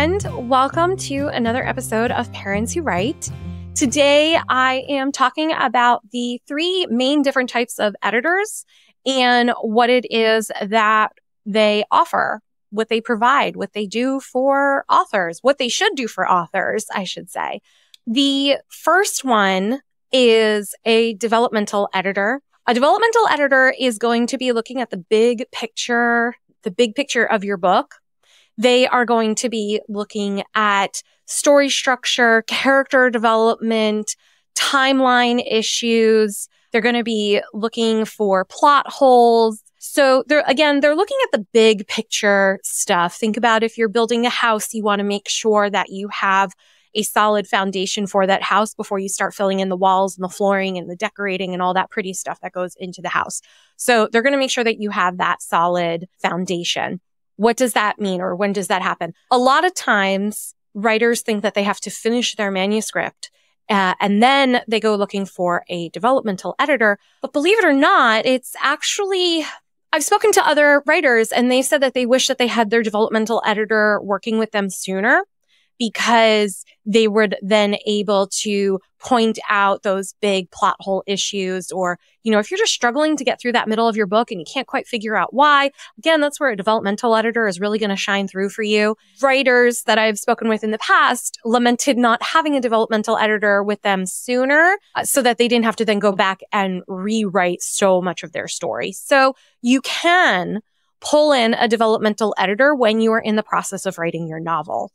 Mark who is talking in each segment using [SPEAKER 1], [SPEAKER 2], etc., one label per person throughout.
[SPEAKER 1] and welcome to another episode of Parents Who Write. Today, I am talking about the three main different types of editors and what it is that they offer, what they provide, what they do for authors, what they should do for authors, I should say. The first one is a developmental editor. A developmental editor is going to be looking at the big picture of your book. They are going to be looking at story structure, character development, timeline issues. They're going to be looking for plot holes. So they're looking at the big picture stuff. Think about if you're building a house, you want to make sure that you have a solid foundation for that house before you start filling in the walls and the flooring and the decorating and all that pretty stuff that goes into the house. So they're going to make sure that you have that solid foundation. What does that mean, or when does that happen? A lot of times, writers think that they have to finish their manuscript and then they go looking for a developmental editor. But believe it or not, it's actually, I've spoken to other writers and they said that they wish that they had their developmental editor working with them sooner, because they were then able to point out those big plot hole issues. Or, if you're just struggling to get through that middle of your book and you can't quite figure out why, again, that's where a developmental editor is really going to shine through for you. Writers that I've spoken with in the past lamented not having a developmental editor with them sooner, so that they didn't have to then go back and rewrite so much of their story. So you can pull in a developmental editor when you are in the process of writing your novel.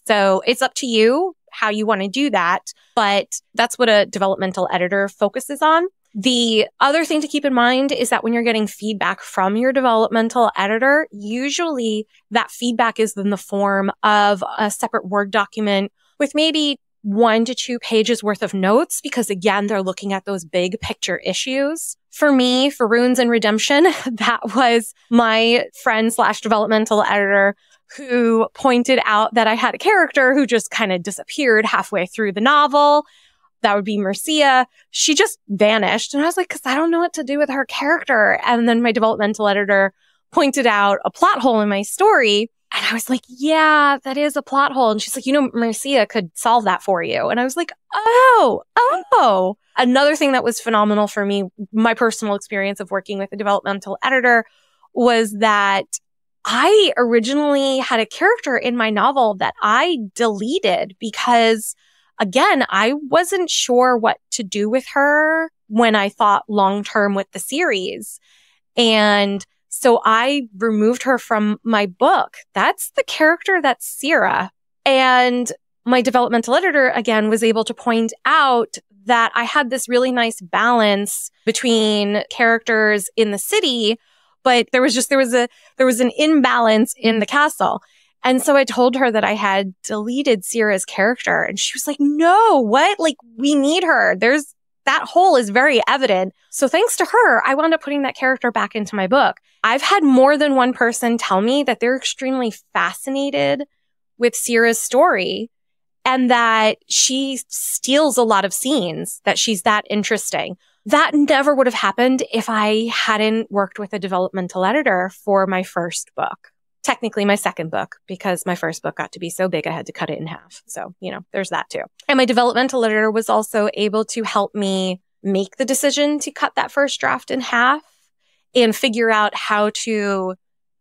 [SPEAKER 1] So it's up to you how you want to do that, but that's what a developmental editor focuses on. The other thing to keep in mind is that when you're getting feedback from your developmental editor, usually that feedback is in the form of a separate Word document with maybe 1 to 2 pages worth of notes, because again, they're looking at those big picture issues. For me, for Runes and Redemption, that was my friend / developmental editor who pointed out that I had a character who just kind of disappeared halfway through the novel. That would be Mercia. She just vanished. And I was like, because I don't know what to do with her character. And then my developmental editor pointed out a plot hole in my story. And I was like, yeah, that is a plot hole. And she's like, Mercia could solve that for you. And I was like, oh. Another thing that was phenomenal for me, my personal experience of working with a developmental editor, was that I originally had a character in my novel that I deleted because, again, I wasn't sure what to do with her when I thought long-term with the series. And so I removed her from my book. That's the character, that's Sierra. And my developmental editor, again, was able to point out that I had this really nice balance between characters in the city, but there was an imbalance in the castle. And so I told her that I had deleted Sierra's character, and she was like, no, what? Like, we need her. That hole is very evident. So thanks to her, I wound up putting that character back into my book. I've had more than one person tell me that they're extremely fascinated with Sierra's story and that she steals a lot of scenes, that she's that interesting. That never would have happened if I hadn't worked with a developmental editor for my first book. Technically my second book, because my first book got to be so big I had to cut it in half. So, there's that too. And my developmental editor was also able to help me make the decision to cut that first draft in half and figure out how to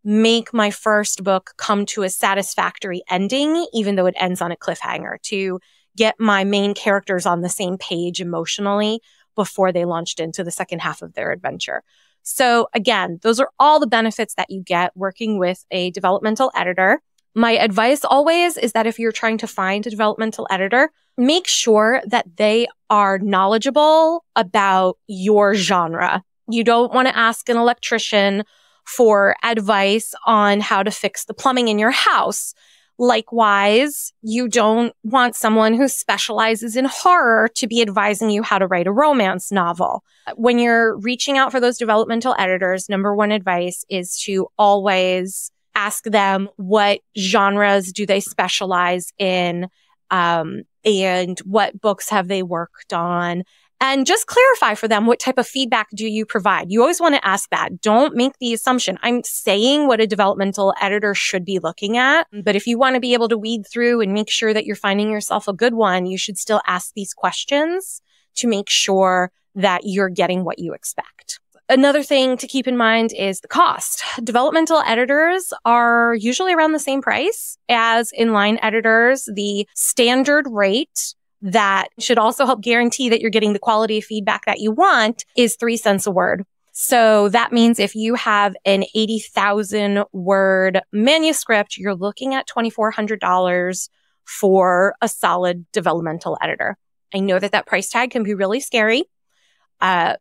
[SPEAKER 1] make my first book come to a satisfactory ending, even though it ends on a cliffhanger, to get my main characters on the same page emotionally before they launched into the second half of their adventure. So again, those are all the benefits that you get working with a developmental editor. My advice always is that if you're trying to find a developmental editor, make sure that they are knowledgeable about your genre. You don't want to ask an electrician for advice on how to fix the plumbing in your house. Likewise, you don't want someone who specializes in horror to be advising you how to write a romance novel. When you're reaching out for those developmental editors, number one advice is to always ask them what genres do they specialize in, and what books have they worked on, And just clarify for them, what type of feedback do you provide? You always want to ask that. Don't make the assumption. I'm saying what a developmental editor should be looking at. But if you want to be able to weed through and make sure that you're finding yourself a good one, you should still ask these questions to make sure that you're getting what you expect. Another thing to keep in mind is the cost. Developmental editors are usually around the same price as inline editors. The standard rate that should also help guarantee that you're getting the quality of feedback that you want is 3 cents a word. So that means if you have an 80,000 word manuscript, you're looking at $2,400 for a solid developmental editor. I know that that price tag can be really scary.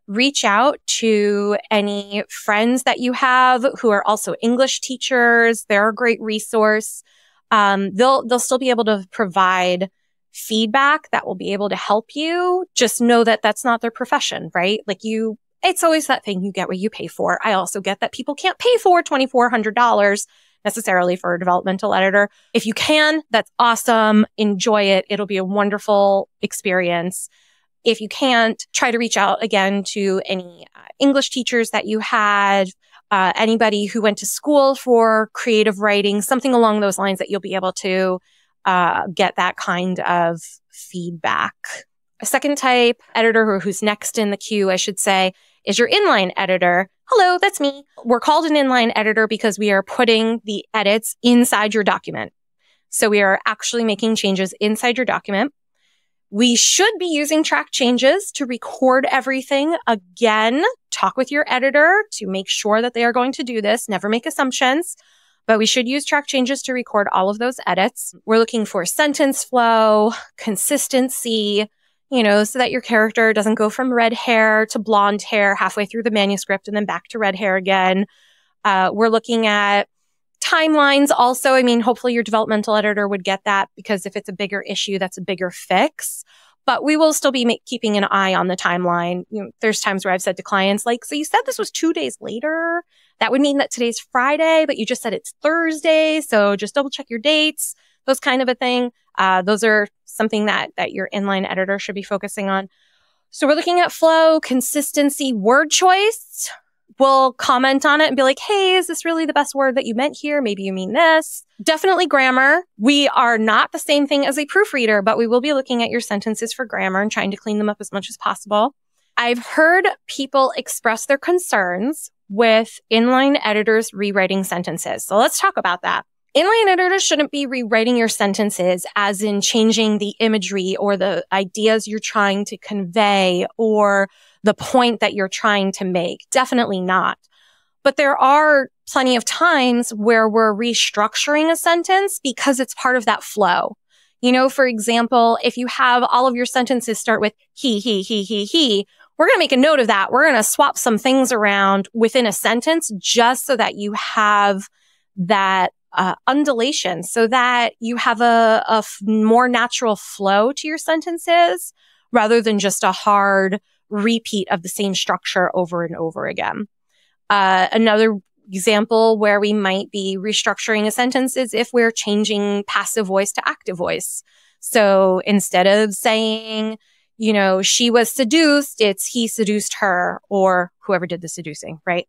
[SPEAKER 1] Reach out to any friends that you have who are also English teachers. They're a great resource. They'll still be able to provide feedback that will be able to help you. Just know that that's not their profession, right? It's always that thing, you get what you pay for. I also get that people can't pay for $2,400 necessarily for a developmental editor. If you can, that's awesome. Enjoy it. It'll be a wonderful experience. If you can't, try to reach out again to any English teachers that you had, anybody who went to school for creative writing, something along those lines that you'll be able to get that kind of feedback. A second type editor, or who's next in the queue, I should say, is your inline editor. Hello, that's me. We're called an inline editor because we are putting the edits inside your document. So we are actually making changes inside your document. We should be using track changes to record everything. Again, talk with your editor to make sure that they are going to do this. Never make assumptions. But we should use track changes to record all of those edits. We're looking for sentence flow, consistency, so that your character doesn't go from red hair to blonde hair halfway through the manuscript and then back to red hair again. We're looking at timelines also. Hopefully your developmental editor would get that, because if it's a bigger issue, that's a bigger fix. But we will still be keeping an eye on the timeline. There's times where I've said to clients, so you said this was 2 days later. That would mean that today's Friday, but you just said it's Thursday. So just double check your dates, those kind of a thing. Those are something that your inline editor should be focusing on. So we're looking at flow, consistency, word choice. We'll comment on it and be like, hey, is this really the best word that you meant here? Maybe you mean this. Definitely grammar. We are not the same thing as a proofreader, but we will be looking at your sentences for grammar and trying to clean them up as much as possible. I've heard people express their concerns with inline editors rewriting sentences. So let's talk about that. Inline editors shouldn't be rewriting your sentences as in changing the imagery or the ideas you're trying to convey or the point that you're trying to make. Definitely not. But there are plenty of times where we're restructuring a sentence because it's part of that flow. For example, if you have all of your sentences start with he, we're going to make a note of that. We're going to swap some things around within a sentence just so that you have that undulation, so that you have a more natural flow to your sentences rather than just a hard repeat of the same structure over and over again. Another example where we might be restructuring a sentence is if we're changing passive voice to active voice. So instead of saying, she was seduced, it's he seduced her, or whoever did the seducing, right?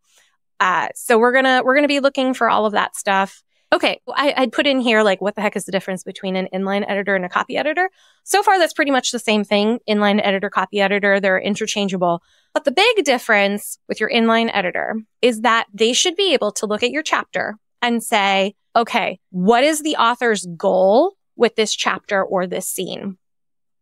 [SPEAKER 1] So we're gonna be looking for all of that stuff. Okay, I'd put in here, what the heck is the difference between an inline editor and a copy editor? So far, that's pretty much the same thing. Inline editor, copy editor, they're interchangeable. But the big difference with your inline editor is that they should be able to look at your chapter and say, okay, what is the author's goal with this chapter or this scene?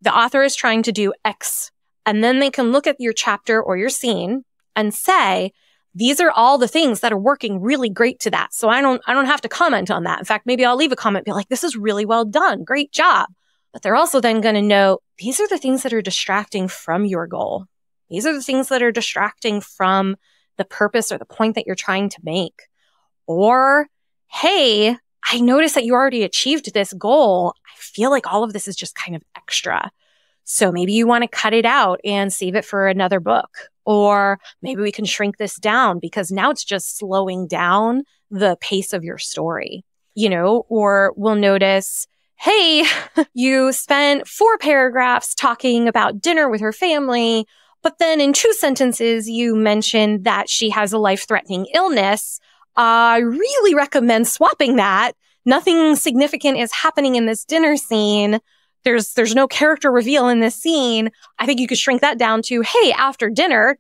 [SPEAKER 1] The author is trying to do X. And then they can look at your chapter or your scene and say, these are all the things that are working really great to that. So I don't have to comment on that. In fact, maybe I'll leave a comment, be like, this is really well done. Great job. But they're also then going to know these are the things that are distracting from your goal. These are the things that are distracting from the purpose or the point that you're trying to make. Or, hey, I noticed that you already achieved this goal. I feel like all of this is just kind of extra. So maybe you want to cut it out and save it for another book. Or maybe we can shrink this down because now it's just slowing down the pace of your story, or we'll notice hey, you spent 4 paragraphs talking about dinner with her family, but then in 2 sentences, you mentioned that she has a life-threatening illness. I really recommend swapping that. Nothing significant is happening in this dinner scene. There's no character reveal in this scene. I think you could shrink that down to, hey, after dinner, ...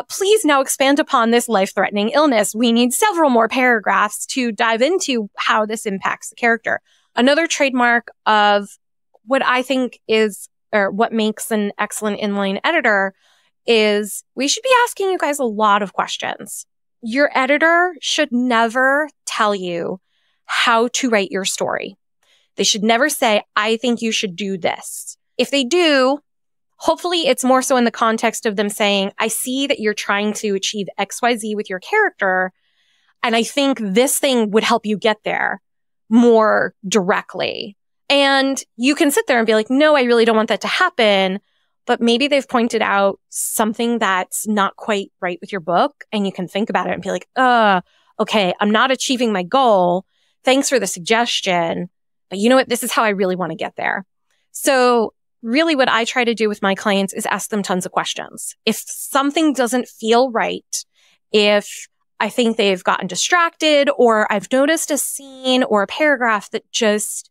[SPEAKER 1] please now expand upon this life-threatening illness. We need several more paragraphs to dive into how this impacts the character. Another trademark of what I think is, or what makes an excellent inline editor, is we should be asking you guys a lot of questions. Your editor should never tell you how to write your story. They should never say, I think you should do this. If they do, hopefully it's more so in the context of them saying, I see that you're trying to achieve XYZ with your character, and I think this thing would help you get there more directly. And you can sit there and be like, no, I really don't want that to happen. But maybe they've pointed out something that's not quite right with your book, and you can think about it and be like, okay, I'm not achieving my goal. Thanks for the suggestion. But you know what? This is how I really want to get there. So really what I try to do with my clients is ask them tons of questions. If something doesn't feel right, if I think they've gotten distracted, or I've noticed a scene or a paragraph that just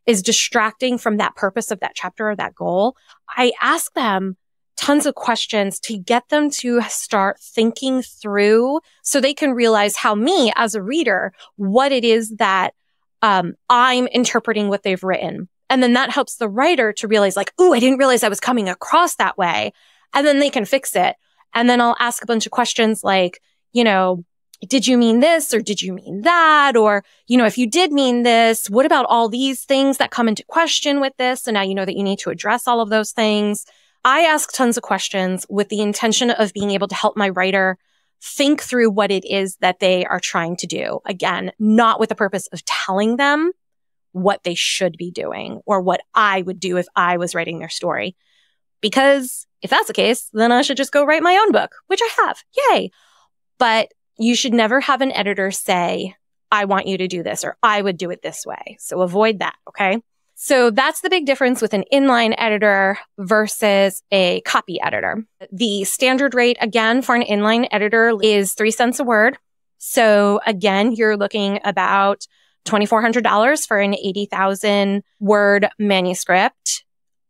[SPEAKER 1] is distracting from that purpose of that chapter or that goal, I ask them tons of questions to get them to start thinking through so they can realize how me as a reader, what it is that I'm interpreting what they've written. And then that helps the writer to realize like, ooh, I didn't realize I was coming across that way. And then they can fix it. And then I'll ask a bunch of questions like, did you mean this or did you mean that? Or, if you did mean this, what about all these things that come into question with this? So now you know that you need to address all of those things. I ask tons of questions with the intention of being able to help my writer think through what it is that they are trying to do. Again, not with the purpose of telling them what they should be doing or what I would do if I was writing their story. Because if that's the case, then I should just go write my own book, which I have. Yay. But you should never have an editor say, I want you to do this, or I would do it this way. So avoid that. Okay. So that's the big difference with an inline editor versus a copy editor. The standard rate, again, for an inline editor is 3 cents a word. So again, you're looking about $2,400 for an 80,000 word manuscript.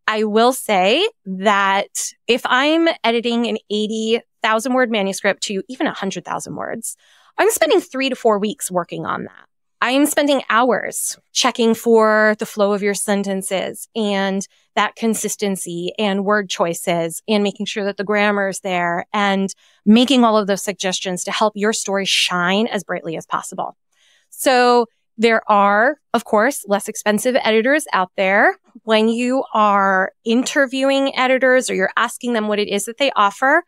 [SPEAKER 1] I will say that if I'm editing an 80,000 word manuscript to even 100,000 words, I'm spending 3 to 4 weeks working on that. I am spending hours checking for the flow of your sentences and that consistency and word choices and making sure that the grammar is there and making all of those suggestions to help your story shine as brightly as possible. So there are, of course, less expensive editors out there. When you are interviewing editors or you're asking them what it is that they offer,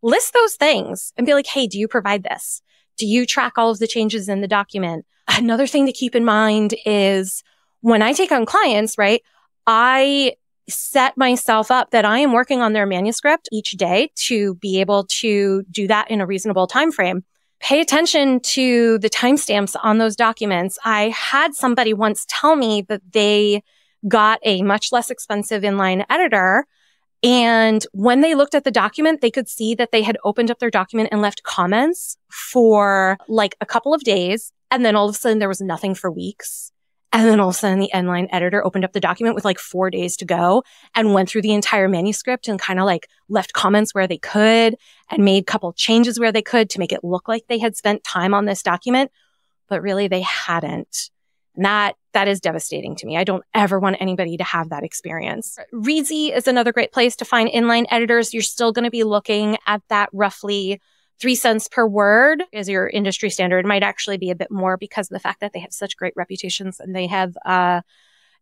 [SPEAKER 1] list those things and be like, hey, do you provide this? Do you track all of the changes in the document? Another thing to keep in mind is when I take on clients, right, I set myself up that I am working on their manuscript each day to be able to do that in a reasonable time frame. Pay attention to the timestamps on those documents. I had somebody once tell me that they got a much less expensive inline editor, and when they looked at the document, they could see that they had opened up their document and left comments for like a couple of days. And then all of a sudden there was nothing for weeks. And then all of a sudden the inline editor opened up the document with like 4 days to go and went through the entire manuscript and kind of like left comments where they could and made a couple changes where they could to make it look like they had spent time on this document, but really they hadn't. And that is devastating to me. I don't ever want anybody to have that experience. Reedsy is another great place to find inline editors. You're still going to be looking at that roughly 3 cents per word is your industry standard. It might actually be a bit more because of the fact that they have such great reputations, and they have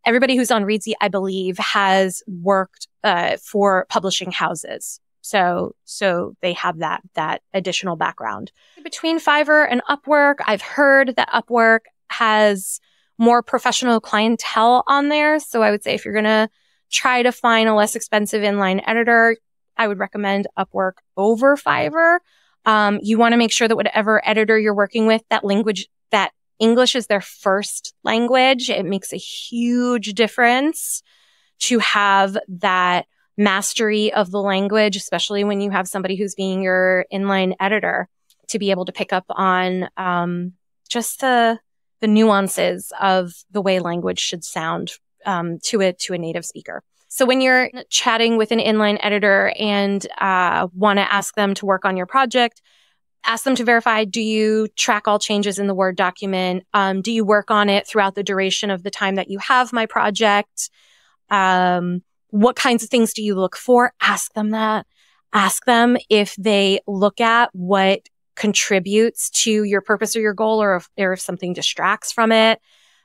[SPEAKER 1] everybody who's on Reedsy, I believe, has worked for publishing houses. So they have that additional background. Between Fiverr and Upwork, I've heard that Upwork has more professional clientele on there. So I would say if you're going to try to find a less expensive inline editor, I would recommend Upwork over Fiverr. You want to make sure that whatever editor you're working with, that language, that English is their first language, it makes a huge difference to have that mastery of the language, especially when you have somebody who's being your inline editor, to be able to pick up on just the nuances of the way language should sound to a native speaker. So when you're chatting with an inline editor and want to ask them to work on your project, ask them to verify, do you track all changes in the Word document? Do you work on it throughout the duration of the time that you have my project? What kinds of things do you look for? Ask them that. Ask them if they look at what contributes to your purpose or your goal, or if something distracts from it.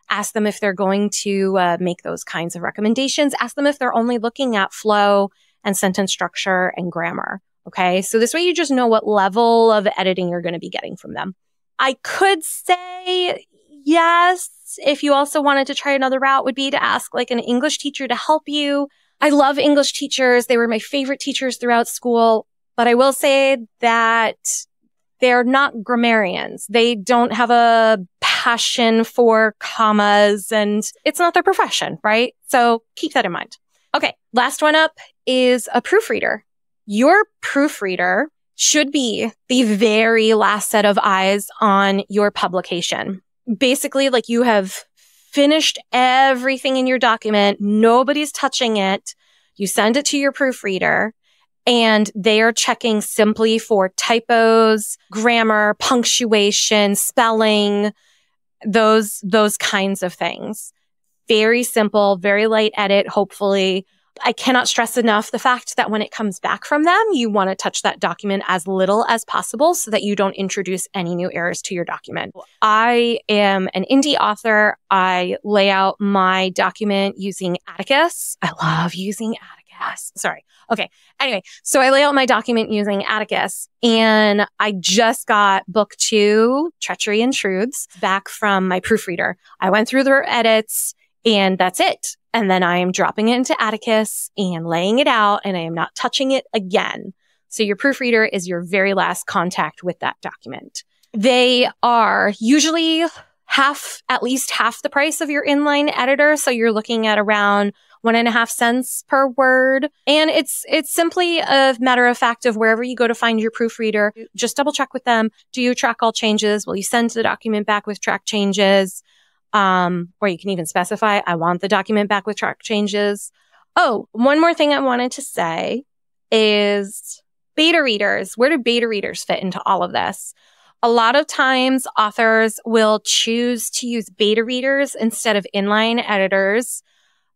[SPEAKER 1] Ask them if they're going to make those kinds of recommendations. Ask them if they're only looking at flow and sentence structure and grammar. Okay, so this way you just know what level of editing you're going to be getting from them. I could say yes, if you also wanted to try another route, would be to ask like an English teacher to help you. I love English teachers. They were my favorite teachers throughout school. But I will say that they're not grammarians. They don't have a passion for commas, and it's not their profession, right? So keep that in mind. Okay, last one up is a proofreader. Your proofreader should be the very last set of eyes on your publication. Basically, like you have finished everything in your document. Nobody's touching it. You send it to your proofreader and they are checking simply for typos, grammar, punctuation, spelling, those kinds of things. Very simple, very light edit, hopefully. I cannot stress enough the fact that when it comes back from them, you want to touch that document as little as possible so that you don't introduce any new errors to your document. I am an indie author. I lay out my document using Atticus. I love using Atticus. Sorry. Okay. Anyway, so I lay out my document using Atticus, and I just got book 2, Treachery and Truths, back from my proofreader. I went through their edits, and that's it. And then I am dropping it into Atticus and laying it out, and I am not touching it again. So your proofreader is your very last contact with that document. They are usually at least half the price of your inline editor. So you're looking at around 1.5 cents per word. And it's simply a matter of fact of wherever you go to find your proofreader, just double check with them. Do you track all changes? Will you send the document back with track changes? Or you can even specify, I want the document back with track changes. Oh, one more thing I wanted to say is beta readers. Where do beta readers fit into all of this? A lot of times authors will choose to use beta readers instead of inline editors.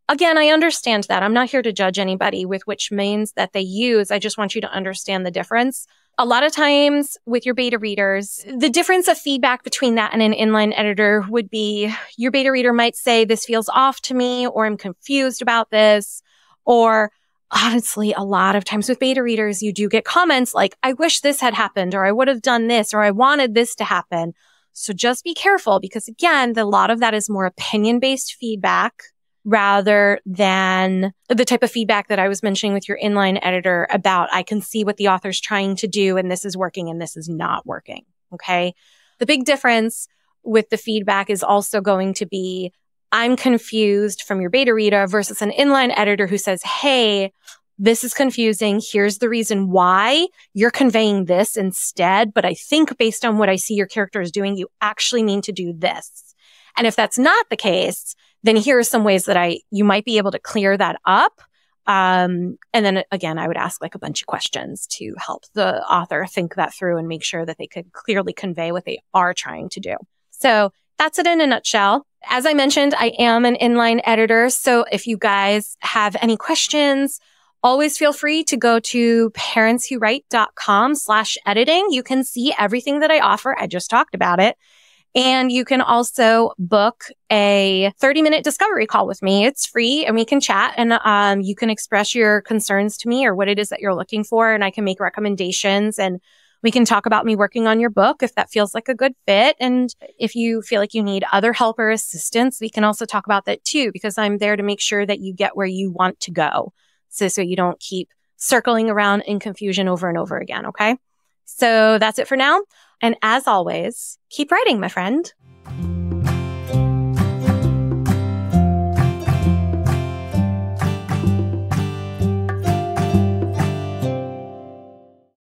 [SPEAKER 1] Again, I understand that. I'm not here to judge anybody with which means that they use. I just want you to understand the difference. A lot of times with your beta readers, the difference of feedback between that and an inline editor would be your beta reader might say, this feels off to me, or I'm confused about this. Or honestly, a lot of times with beta readers, you do get comments like, I wish this had happened, or I would have done this, or I wanted this to happen. So just be careful, because again, a lot of that is more opinion-based feedback rather than the type of feedback that I was mentioning with your inline editor about, I can see what the author's trying to do and this is working and this is not working. Okay. The big difference with the feedback is also going to be, I'm confused from your beta reader versus an inline editor who says, hey, this is confusing. Here's the reason why you're conveying this instead. But I think based on what I see your character is doing, you actually mean to do this. And if that's not the case, then here are some ways that you might be able to clear that up. And then again, I would ask like a bunch of questions to help the author think that through and make sure that they could clearly convey what they are trying to do. So that's it in a nutshell. As I mentioned, I am an inline editor. So if you guys have any questions, always feel free to go to parentswhowrite.com/editing. You can see everything that I offer. I just talked about it. And you can also book a 30-minute discovery call with me. It's free and we can chat, and you can express your concerns to me or what it is that you're looking for. And I can make recommendations, and we can talk about me working on your book if that feels like a good fit. And if you feel like you need other help or assistance, we can also talk about that too, because I'm there to make sure that you get where you want to go. So you don't keep circling around in confusion over and over again. Okay. So that's it for now. And as always, keep writing, my friend.